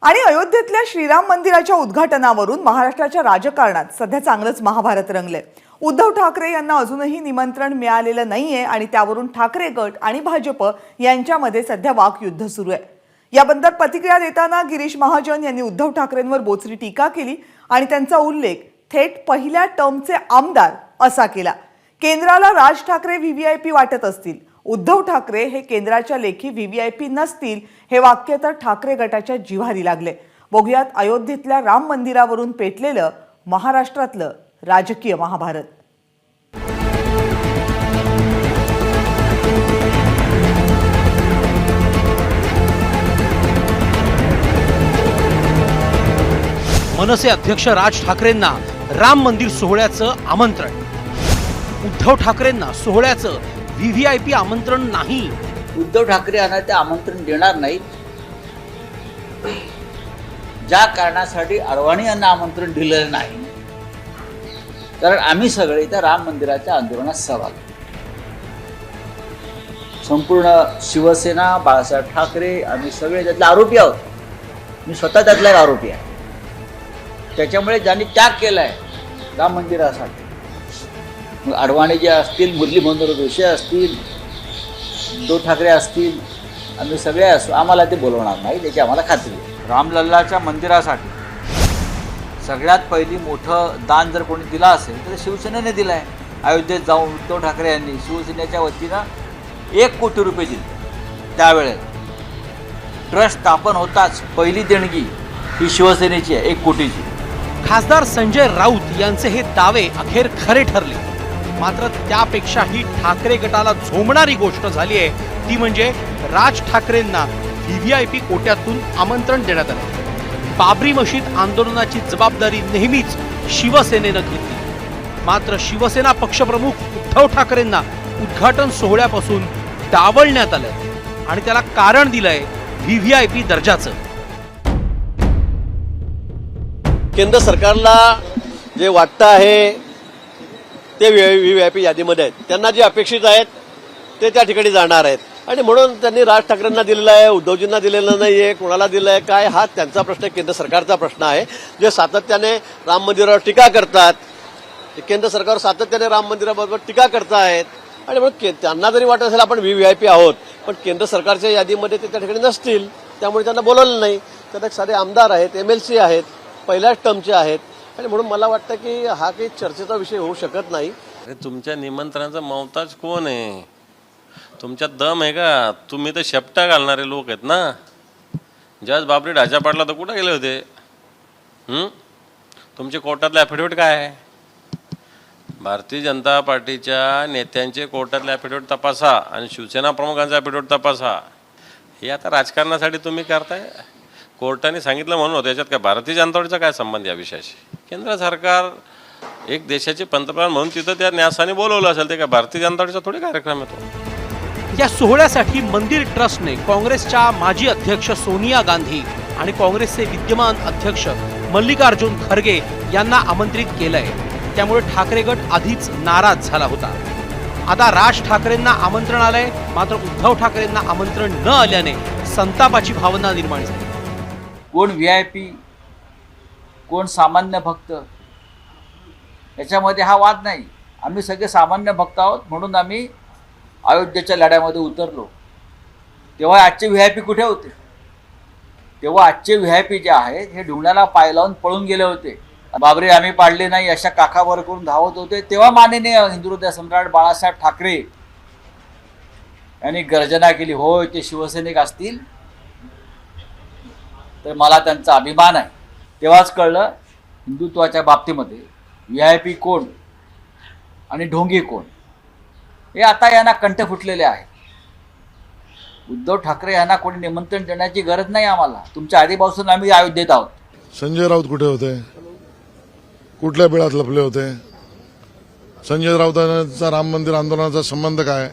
आणि अयोध्येतल्या श्रीराम मंदिराच्या उद्घाटनावरून महाराष्ट्राच्या राजकारणात सध्या चांगलंच महाभारत रंगले। उद्धव ठाकरे यांना अजूनही निमंत्रण मिळालेलं नाहीये आणि त्यावरून ठाकरे गट आणि भाजप यांच्यामध्ये सध्या वाकयुद्ध सुरू आहे। याबद्दल प्रतिक्रिया देताना गिरीश महाजन यांनी उद्धव ठाकरेंवर बोचरी टीका केली आणि त्यांचा उल्लेख थेट पहिल्या टर्मचे आमदार असा केला। केंद्राला राज ठाकरे व्हीव्हीआयपी वाटत असतील, उद्धव ठाकरे हे केंद्राच्या लेखी व्हीव्हीआयपी नसतील, हे वाक्य तर ठाकरे गटाच्या जिव्हारी लागले। बघूयात अयोध्येतल्या राम मंदिरावरून पेटलेलं महाराष्ट्रातलं राजकीय महाभारत। मनसे अध्यक्ष राज ठाकरेंना राम मंदिर सोहळ्याचं आमंत्रण। उद्धव ठाकरेंना सोहळ्याचं व्हीव्हीआयपी आमंत्रण नाही। उद्धव ठाकरे यांना ते आमंत्रण देणार नाहीत। ज्या कारणासाठी अडवाणी यांना आमंत्रण दिलेलं नाही, कारण आम्ही सगळे त्या राम मंदिराच्या आंदोलनात सहभागी, संपूर्ण शिवसेना, बाळासाहेब ठाकरे, आम्ही सगळे त्यातले आरोपी आहोत। मी स्वतः त्यातला एक आरोपी आहे। त्याच्यामुळे ज्यांनी त्याग केलाय राम मंदिरासाठी, मग अडवाणी जे असतील, मुरली मनोहर जोशी असतील, उद्धव ठाकरे असतील, आम्ही सगळे असू, आम्हाला ते बोलवणार नाही, त्याची आम्हाला खात्री आहे। रामलल्लाच्या मंदिरासाठी सगळ्यात पहिली मोठं दान जर कोणी दिलं असेल तर शिवसेनेने दिलं आहे। अयोध्येत जाऊन उद्धव ठाकरे यांनी शिवसेनेच्या वतीनं 1 कोटी रुपये दिले। त्यावेळेस ट्रस्ट स्थापन होताच पहिली देणगी ही शिवसेनेची आहे, 1 कोटीची। खासदार संजय राऊत यांचे हे दावे अखेर खरे ठरले। मात्र त्यापेक्षाही ठाकरे गटाला झोंबणारी गोष्ट झाली आहे, ती म्हणजे राज ठाकरेंना व्हीव्हीआयपी कोट्यातून आमंत्रण देण्यात आले। बाबरी मशीद आंदोलनाची जबाबदारी नेहमीच शिवसेनेनं घेतली। मात्र शिवसेना पक्षप्रमुख उद्धव ठाकरेंना उद्घाटन सोहळ्यापासून डावलण्यात आलं आणि त्याला कारण दिलंय व्हीव्हीआयपी दर्जाचं। केंद्र सरकारला जे वाटतं आहे ते व्हीव्हीआयपी यादीमध्ये आहेत, त्यांना जे अपेक्षित आहेत ते त्या ठिकाणी जाणार आहेत आणि म्हणून त्यांनी राज ठाकरेंना दिलेलं आहे, उद्धवजींना दिलेलं नाहीये, कोणाला दिलं आहे काय, हा त्यांचा प्रश्न, केंद्र सरकारचा प्रश्न आहे। जे सातत्याने राम मंदिरावर टीका करतात, केंद्र सरकार सातत्याने राम मंदिराबरोबर टीका करतायत आणि म्हणून त्यांना जरी वाटत असेल आपण व्हीव्हीआयपी आहोत, पण केंद्र सरकारच्या यादीमध्ये ते त्या ठिकाणी नसतील, त्यामुळे त्यांना बोलवलं नाही। त्यात सारे आमदार आहेत, MLC आहेत, पहिल्याच टर्मचे आहेत आणि म्हणून मला वाटतं की हा काही चर्चेचा विषय होऊ शकत नाही। तुमच्या निमंत्रणाचा मोहताज कोण आहे? तुमच्यात दम आहे का? तुम्ही तर शेपटा घालणारे लोक आहेत ना। ज्यावेळेस बाबरी ढाचा पाडला तर कुठे गेले होते? तुमच्या कोर्टातले ॲफिडेविट काय आहे? भारतीय जनता पार्टीच्या नेत्यांचे कोर्टातले ॲफिडेविट तपासा आणि शिवसेना प्रमुखांचा ॲफिडेविट तपासा। हे आता राजकारणासाठी तुम्ही करताय। कोर्टाने सांगितलं म्हणून होतं, याच्यात काय भारतीय जनता पार्टीचा काय संबंध या विषयाशी? केंद्र सरकार एक देशाचे पंतप्रधान म्हणून तिथं त्या न्यासाने बोलवलं असेल, ते काय भारतीय जनता पार्टीचा थोडी कार्यक्रम येतो? या सोहळ्यासाठी मंदिर ट्रस्टने काँग्रेसच्या माजी अध्यक्ष सोनिया गांधी आणि काँग्रेसचे विद्यमान अध्यक्ष मल्लिकार्जुन खरगे यांना आमंत्रित केलंय। त्यामुळे ठाकरे गट आधीच नाराज झाला होता। आता राज ठाकरेंना आमंत्रण आलंय, मात्र उद्धव ठाकरेंना आमंत्रण न आल्याने संतापाची भावना निर्माण झाली। कोण VIP, कोण सामान्य भक्त, याच्यामध्ये हा वाद नाही। आम्ही सगळे सामान्य भक्त आहोत, म्हणून आम्ही अयोध्येच्या लढ्यामध्ये उतरलो। तेव्हा आजचे VIP कुठे होते? तेव्हा आजचे VIP जे आहेत हे ढुंगणाला पाय लावून पळून गेले होते। बाबरी आम्ही पाडली नाही अशा काकावर करून धावत होते। तेव्हा माननीय हिंदुहृदय सम्राट बाळासाहेब ठाकरे यांनी गर्जना केली, होय ते शिवसैनिक असतील तर मला त्यांचा अभिमान आहे। तेव्हाच कळलं हिंदुत्वाच्या बाबतीमध्ये VIP कोण आणि ढोंगी कोण हे आता यांना कंठ फुटलेले आहे। उद्धव ठाकरे यांना कोणी निमंत्रण देण्याची गरज नाही आम्हाला। तुमच्या आधीपासून आम्ही अयोध्येत आहोत। संजय राऊत कुठे होते? कुठल्या बिळात लपले होते? संजय राऊतांचा राम मंदिर आंदोलनाचा संबंध काय?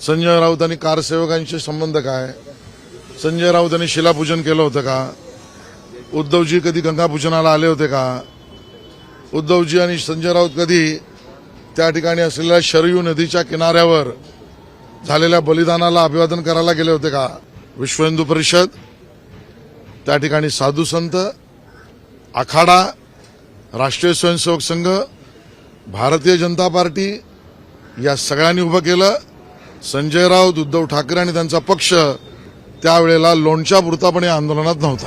संजय राऊत आणि कारसेवकांशी संबंध काय? संजय राऊतांनी शिलापूजन केलं होतं का? उद्धवजी कधी गंगापूजनाला आले होते का? उद्धवजी आणि संजय राऊत कधी त्या ठिकाणी असलेल्या शरयू नदीच्या किनाऱ्यावर झालेल्या बलिदानाला अभिवादन करायला गेले होते का? विश्व हिंदू परिषद त्या ठिकाणी साधू संत, आखाडा, राष्ट्रीय स्वयंसेवक संघ, भारतीय जनता पार्टी या सगळ्यांनी उभं केलं. संजय राऊत, उद्धव ठाकरे आणि त्यांचा पक्ष त्यावेळेला लोणच्यापुरता पण या आंदोलनात नव्हता.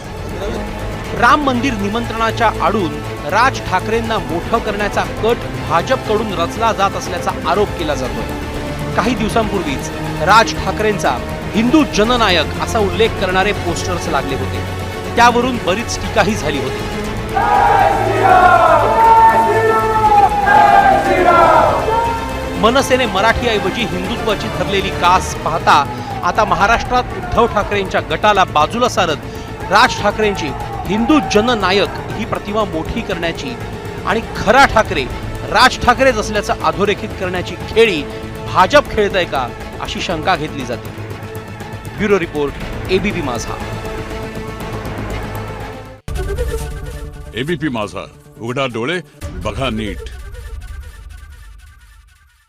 राम मंदिर निमंत्रणाच्या आडून राज ठाकरेंना मोठं करण्याचा कट भाजपकडून रचला जात असल्याचा आरोप केला जातोय. काही दिवसांपूर्वीच राज ठाकरेंचा हिंदू जननायक असा उल्लेख करणारे पोस्टर्स लागले होते. त्यावरून बरीच टीकाही झाली होती. मनसेने मराठीऐवजी हिंदुत्वाची ठरलेली कास पाहता आता महाराष्ट्रात उद्धव ठाकरेंच्या गटाला बाजूला सारत राज ठाकरेंची हिंदू जननायक ही प्रतिमा मोठी करण्याची आणि खरा ठाकरे राज ठाकरेच असल्याचं अधोरेखित करण्याची खेळी भाजप खेळतंय का अशी शंका घेतली जाते. ब्युरो रिपोर्ट, एबीपी माझा. एबीपी माझा, उघडा डोळे बघा नीट.